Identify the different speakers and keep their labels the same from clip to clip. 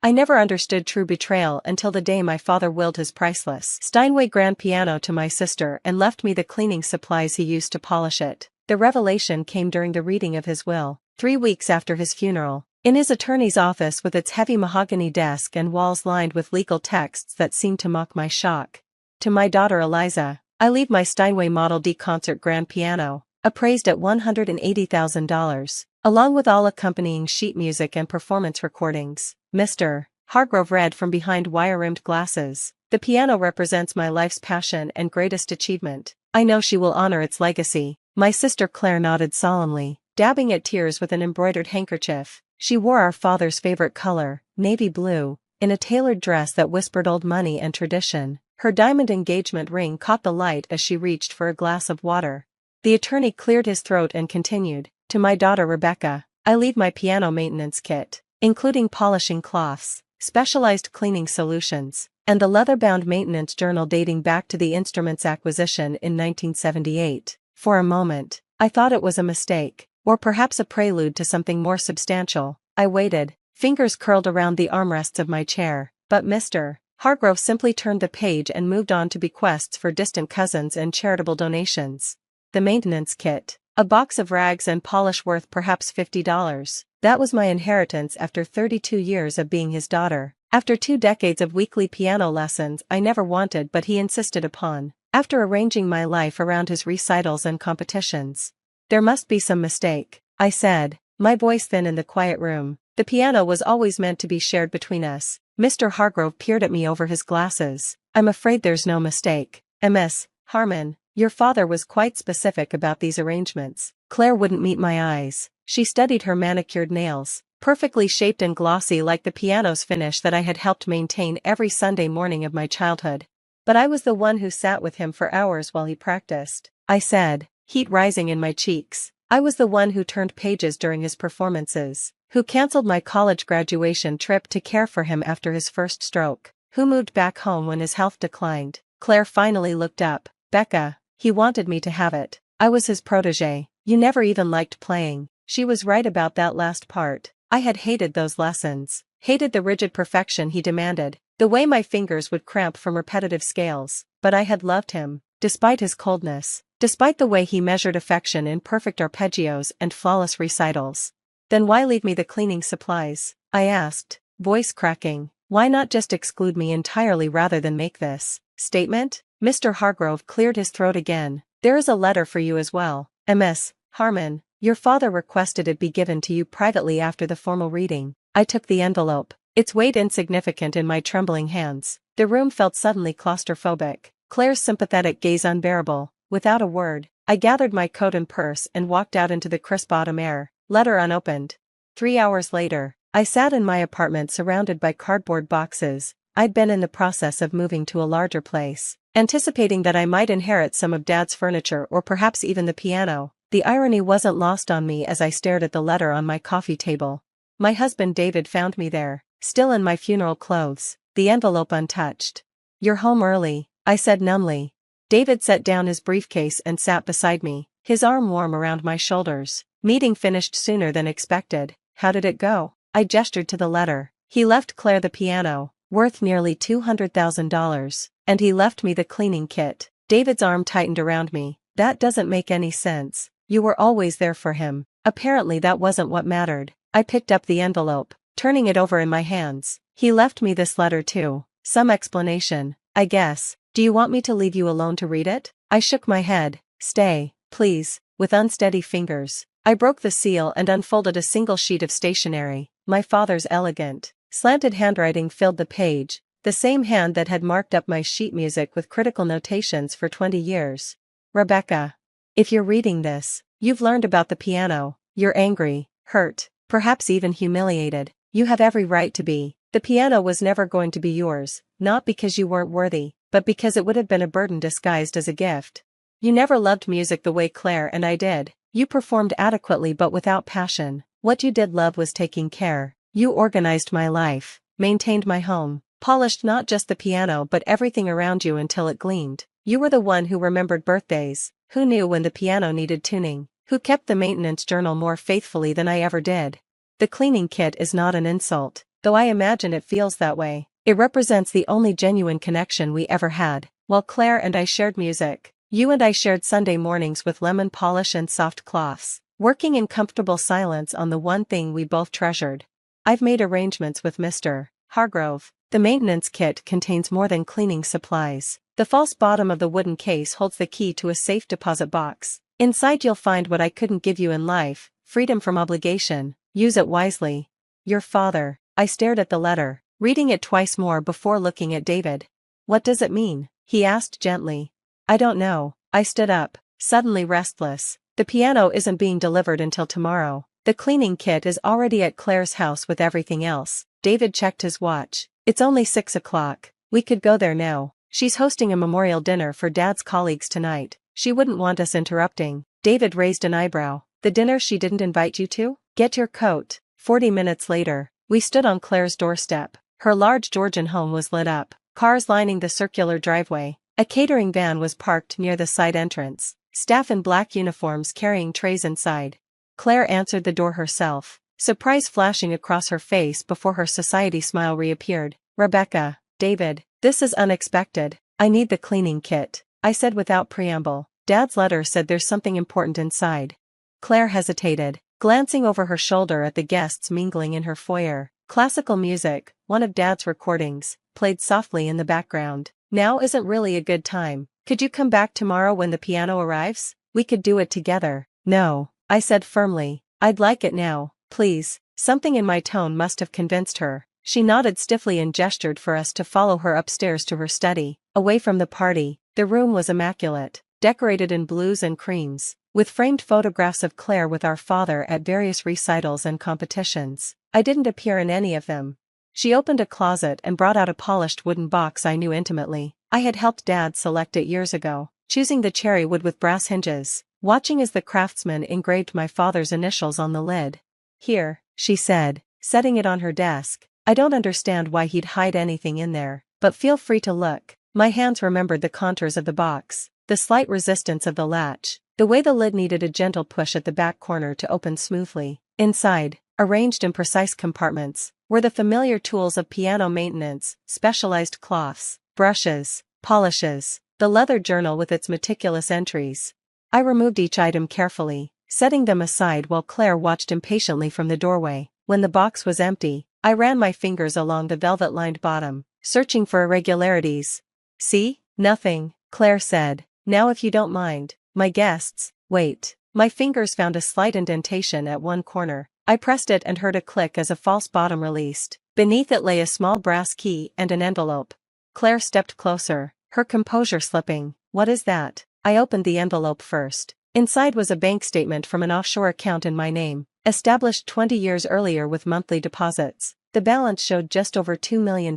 Speaker 1: I never understood true betrayal until the day my father willed his priceless Steinway grand piano to my sister and left me the cleaning supplies he used to polish it. The revelation came during the reading of his will, 3 weeks after his funeral. In his attorney's office with its heavy mahogany desk and walls lined with legal texts that seemed to mock my shock. To my daughter Eliza, I leave my Steinway Model D concert grand piano, appraised at $180,000, along with all accompanying sheet music and performance recordings. Mr. Hargrove read from behind wire-rimmed glasses. The piano represents my life's passion and greatest achievement. I know she will honor its legacy. My sister Claire nodded solemnly, dabbing at tears with an embroidered handkerchief. She wore our father's favorite color, navy blue, in a tailored dress that whispered old money and tradition. Her diamond engagement ring caught the light as she reached for a glass of water. The attorney cleared his throat and continued, to my daughter Rebecca, I leave my piano maintenance kit, including polishing cloths, specialized cleaning solutions, and the leather-bound maintenance journal dating back to the instrument's acquisition in 1978. For a moment, I thought it was a mistake, or perhaps a prelude to something more substantial. I waited, fingers curled around the armrests of my chair, but Mr. Hargrove simply turned the page and moved on to bequests for distant cousins and charitable donations. The maintenance kit, a box of rags and polish worth perhaps $50. That was my inheritance after 32 years of being his daughter. After 2 decades of weekly piano lessons I never wanted but he insisted upon. After arranging my life around his recitals and competitions. There must be some mistake, I said, my voice thin in the quiet room. The piano was always meant to be shared between us. Mr. Hargrove peered at me over his glasses. I'm afraid there's no mistake. Miss Harmon, your father was quite specific about these arrangements. Claire wouldn't meet my eyes. She studied her manicured nails, perfectly shaped and glossy like the piano's finish that I had helped maintain every Sunday morning of my childhood. But I was the one who sat with him for hours while he practiced, I said, heat rising in my cheeks. I was the one who turned pages during his performances, who canceled my college graduation trip to care for him after his first stroke, who moved back home when his health declined. Claire finally looked up. Becca, he wanted me to have it. I was his protege. You never even liked playing. She was right about that last part. I had hated those lessons, hated the rigid perfection he demanded, the way my fingers would cramp from repetitive scales, but I had loved him, despite his coldness, despite the way he measured affection in perfect arpeggios and flawless recitals. Then why leave me the cleaning supplies? I asked, voice cracking. Why not just exclude me entirely rather than make this statement? Mr. Hargrove cleared his throat again. There is a letter for you as well. Miss Harmon, your father requested it be given to you privately after the formal reading. I took the envelope, its weight insignificant in my trembling hands. The room felt suddenly claustrophobic, Claire's sympathetic gaze unbearable. Without a word, I gathered my coat and purse and walked out into the crisp autumn air, letter unopened. 3 hours later, I sat in my apartment surrounded by cardboard boxes. I'd been in the process of moving to a larger place, anticipating that I might inherit some of Dad's furniture or perhaps even the piano. The irony wasn't lost on me as I stared at the letter on my coffee table. My husband David found me there, still in my funeral clothes, the envelope untouched. You're home early, I said numbly. David set down his briefcase and sat beside me, his arm warm around my shoulders. Meeting finished sooner than expected. How did it go? I gestured to the letter. He left Claire the piano, worth nearly $200,000, and he left me the cleaning kit. David's arm tightened around me. That doesn't make any sense. You were always there for him. Apparently that wasn't what mattered. I picked up the envelope, turning it over in my hands. He left me this letter too. Some explanation, I guess. Do you want me to leave you alone to read it? I shook my head. Stay, please. With unsteady fingers, I broke the seal and unfolded a single sheet of stationery. My father's elegant, slanted handwriting filled the page, the same hand that had marked up my sheet music with critical notations for 20 years. Rebecca, if you're reading this, you've learned about the piano. You're angry, hurt, perhaps even humiliated. You have every right to be. The piano was never going to be yours, not because you weren't worthy, but because it would have been a burden disguised as a gift. You never loved music the way Claire and I did. You performed adequately but without passion. What you did love was taking care. You organized my life, maintained my home, polished not just the piano but everything around you until it gleamed. You were the one who remembered birthdays, who knew when the piano needed tuning, who kept the maintenance journal more faithfully than I ever did. The cleaning kit is not an insult. though I imagine it feels that way. It represents the only genuine connection we ever had. While Claire and I shared music, you and I shared Sunday mornings with lemon polish and soft cloths, working in comfortable silence on the one thing we both treasured. I've made arrangements with Mr. Hargrove. The maintenance kit contains more than cleaning supplies. The false bottom of the wooden case holds the key to a safe deposit box. Inside you'll find what I couldn't give you in life: freedom from obligation. Use it wisely. Your father. I stared at the letter, reading it twice more before looking at David. What does it mean? He asked gently. I don't know. I stood up, suddenly restless. The piano isn't being delivered until tomorrow. The cleaning kit is already at Claire's house with everything else. David checked his watch. It's only 6 o'clock. We could go there now. She's hosting a memorial dinner for Dad's colleagues tonight. She wouldn't want us interrupting. David raised an eyebrow. The dinner she didn't invite you to? Get your coat. 40 minutes later, we stood on Claire's doorstep. Her large Georgian home was lit up. Cars lining the circular driveway. A catering van was parked near the side entrance. Staff in black uniforms carrying trays inside. Claire answered the door herself, surprise flashing across her face before her society smile reappeared. Rebecca, David, this is unexpected. I need the cleaning kit, I said without preamble. Dad's letter said there's something important inside. Claire hesitated, glancing over her shoulder at the guests mingling in her foyer. Classical music, one of Dad's recordings, played softly in the background. Now isn't really a good time. Could you come back tomorrow when the piano arrives? We could do it together. No, I said firmly. I'd like it now, please. Something in my tone must have convinced her. She nodded stiffly and gestured for us to follow her upstairs to her study. Away from the party, the room was immaculate, decorated in blues and creams, with framed photographs of Claire with our father at various recitals and competitions. I didn't appear in any of them. She opened a closet and brought out a polished wooden box I knew intimately. I had helped Dad select it years ago, choosing the cherry wood with brass hinges, watching as the craftsman engraved my father's initials on the lid. Here, she said, setting it on her desk. I don't understand why he'd hide anything in there, but feel free to look. My hands remembered the contours of the box, the slight resistance of the latch, the way the lid needed a gentle push at the back corner to open smoothly. Inside, arranged in precise compartments, were the familiar tools of piano maintenance: specialized cloths, brushes, polishes, the leather journal with its meticulous entries. I removed each item carefully, setting them aside while Claire watched impatiently from the doorway. When the box was empty, I ran my fingers along the velvet-lined bottom, searching for irregularities. See? Nothing, Claire said. Now if you don't mind, my guests. Wait. My fingers found a slight indentation at one corner. I pressed it and heard a click as a false bottom released. Beneath it lay a small brass key and an envelope. Claire stepped closer, her composure slipping. What is that? I opened the envelope first. Inside was a bank statement from an offshore account in my name, established 20 years earlier with monthly deposits. The balance showed just over $2 million.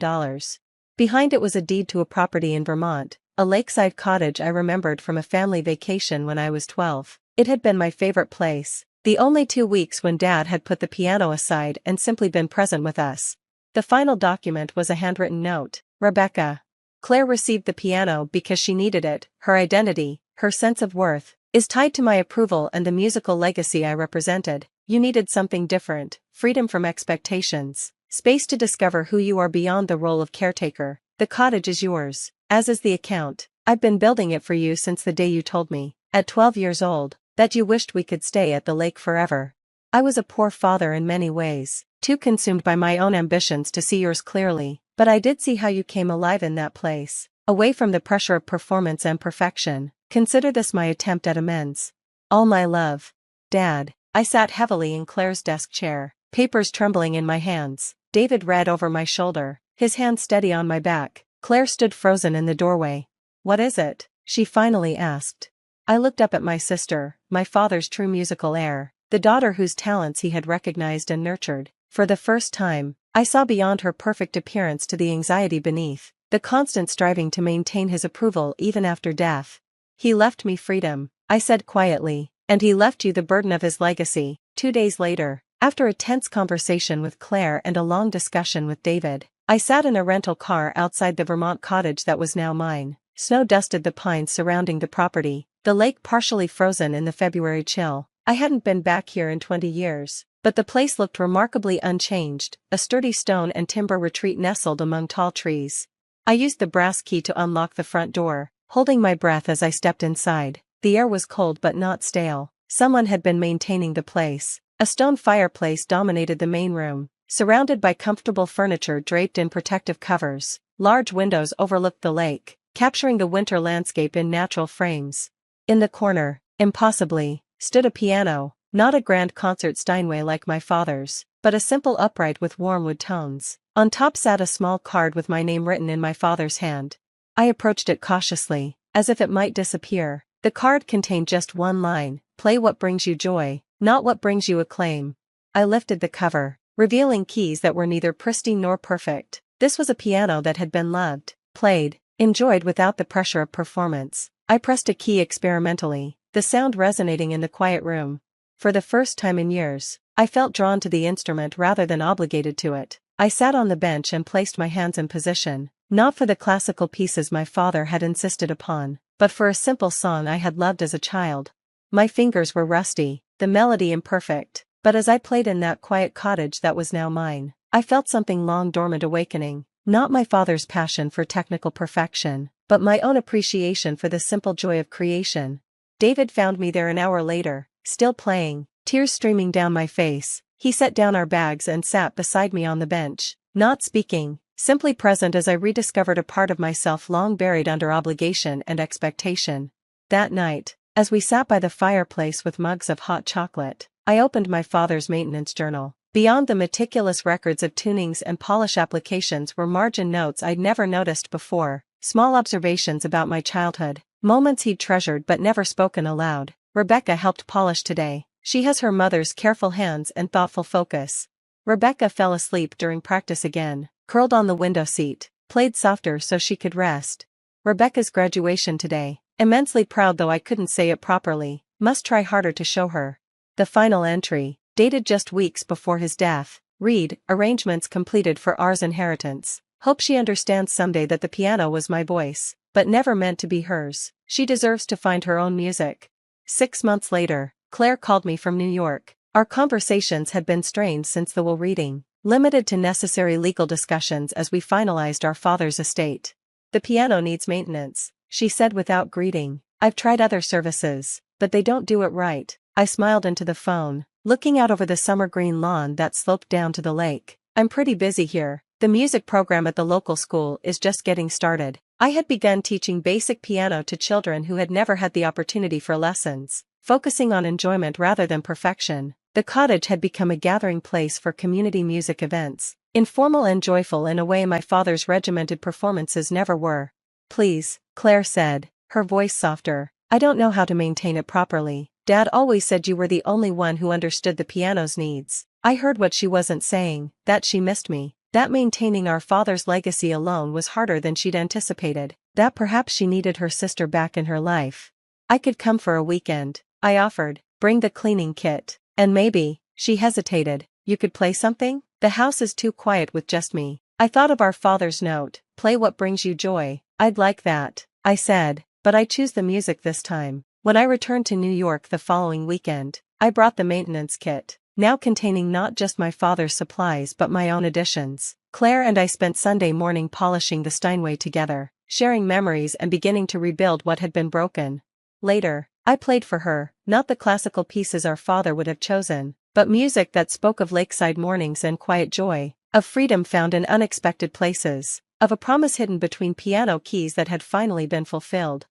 Speaker 1: Behind it was a deed to a property in Vermont, a lakeside cottage I remembered from a family vacation when I was 12. It had been my favorite place, the only 2 weeks when Dad had put the piano aside and simply been present with us. The final document was a handwritten note. Rebecca. Claire received the piano because she needed it. Her identity, her sense of worth, is tied to my approval and the musical legacy I represented. You needed something different, freedom from expectations, space to discover who you are beyond the role of caretaker. The cottage is yours, as is the account. I've been building it for you since the day you told me, at 12 years old, that you wished we could stay at the lake forever. I was a poor father in many ways, too consumed by my own ambitions to see yours clearly, but I did see how you came alive in that place, away from the pressure of performance and perfection. Consider this my attempt at amends. All my love. Dad. I sat heavily in Claire's desk chair, papers trembling in my hands. David read over my shoulder, his hand steady on my back. Claire stood frozen in the doorway. What is it? She finally asked. I looked up at my sister, my father's true musical heir, the daughter whose talents he had recognized and nurtured. For the first time, I saw beyond her perfect appearance to the anxiety beneath, the constant striving to maintain his approval even after death. He left me freedom, I said quietly, and he left you the burden of his legacy. 2 days later, after a tense conversation with Claire and a long discussion with David, I sat in a rental car outside the Vermont cottage that was now mine. Snow dusted the pines surrounding the property, the lake partially frozen in the February chill. I hadn't been back here in 20 years, But the place looked remarkably unchanged, a sturdy stone and timber retreat nestled among tall trees. I used the brass key to unlock the front door, holding my breath as I stepped inside. The air was cold but not stale. Someone had been maintaining the place. A stone fireplace dominated the main room, surrounded by comfortable furniture draped in protective covers. Large windows overlooked the lake, capturing the winter landscape in natural frames. In the corner, impossibly, stood a piano, not a grand concert Steinway like my father's, but a simple upright with warm wood tones. On top sat a small card with my name written in my father's hand. I approached it cautiously, as if it might disappear. The card contained just one line: "Play what brings you joy, not what brings you acclaim." I lifted the cover, revealing keys that were neither pristine nor perfect. This was a piano that had been loved, played, enjoyed without the pressure of performance. I pressed a key experimentally, the sound resonating in the quiet room. For the first time in years, I felt drawn to the instrument rather than obligated to it. I sat on the bench and placed my hands in position, not for the classical pieces my father had insisted upon, but for a simple song I had loved as a child. My fingers were rusty, the melody imperfect, but as I played in that quiet cottage that was now mine, I felt something long dormant awakening, not my father's passion for technical perfection, but my own appreciation for the simple joy of creation. David found me there an hour later, still playing, tears streaming down my face. He set down our bags and sat beside me on the bench, not speaking, simply present as I rediscovered a part of myself long buried under obligation and expectation. That night, as we sat by the fireplace with mugs of hot chocolate, I opened my father's maintenance journal. Beyond the meticulous records of tunings and polish applications were margin notes I'd never noticed before, small observations about my childhood, moments he'd treasured but never spoken aloud. "Rebecca helped polish today. She has her mother's careful hands and thoughtful focus." Rebecca fell asleep during practice again, curled on the window seat, played softer so she could rest. Rebecca's graduation today. Immensely proud though I couldn't say it properly, must try harder to show her. The final entry, dated just weeks before his death, read, "Arrangements completed for R's inheritance. Hope she understands someday that the piano was my voice, but never meant to be hers. She deserves to find her own music." 6 months later, Claire called me from New York. Our conversations had been strained since the will reading, limited to necessary legal discussions as we finalized our father's estate. "The piano needs maintenance," she said without greeting. "I've tried other services, but they don't do it right." I smiled into the phone, looking out over the summer green lawn that sloped down to the lake. "I'm pretty busy here. The music program at the local school is just getting started." I had begun teaching basic piano to children who had never had the opportunity for lessons, focusing on enjoyment rather than perfection. The cottage had become a gathering place for community music events, informal and joyful in a way my father's regimented performances never were. "Please," Claire said, her voice softer, "I don't know how to maintain it properly. Dad always said you were the only one who understood the piano's needs." I heard what she wasn't saying, that she missed me, that maintaining our father's legacy alone was harder than she'd anticipated, that perhaps she needed her sister back in her life. "I could come for a weekend," I offered, "bring the cleaning kit, and maybe," she hesitated, "you could play something? The house is too quiet with just me." I thought of our father's note, "Play what brings you joy." "I'd like that," I said, "but I choose the music this time." When I returned to New York the following weekend, I brought the maintenance kit, now containing not just my father's supplies but my own additions. Claire and I spent Sunday morning polishing the Steinway together, sharing memories and beginning to rebuild what had been broken. Later, I played for her, not the classical pieces our father would have chosen, but music that spoke of lakeside mornings and quiet joy, of freedom found in unexpected places, of a promise hidden between piano keys that had finally been fulfilled.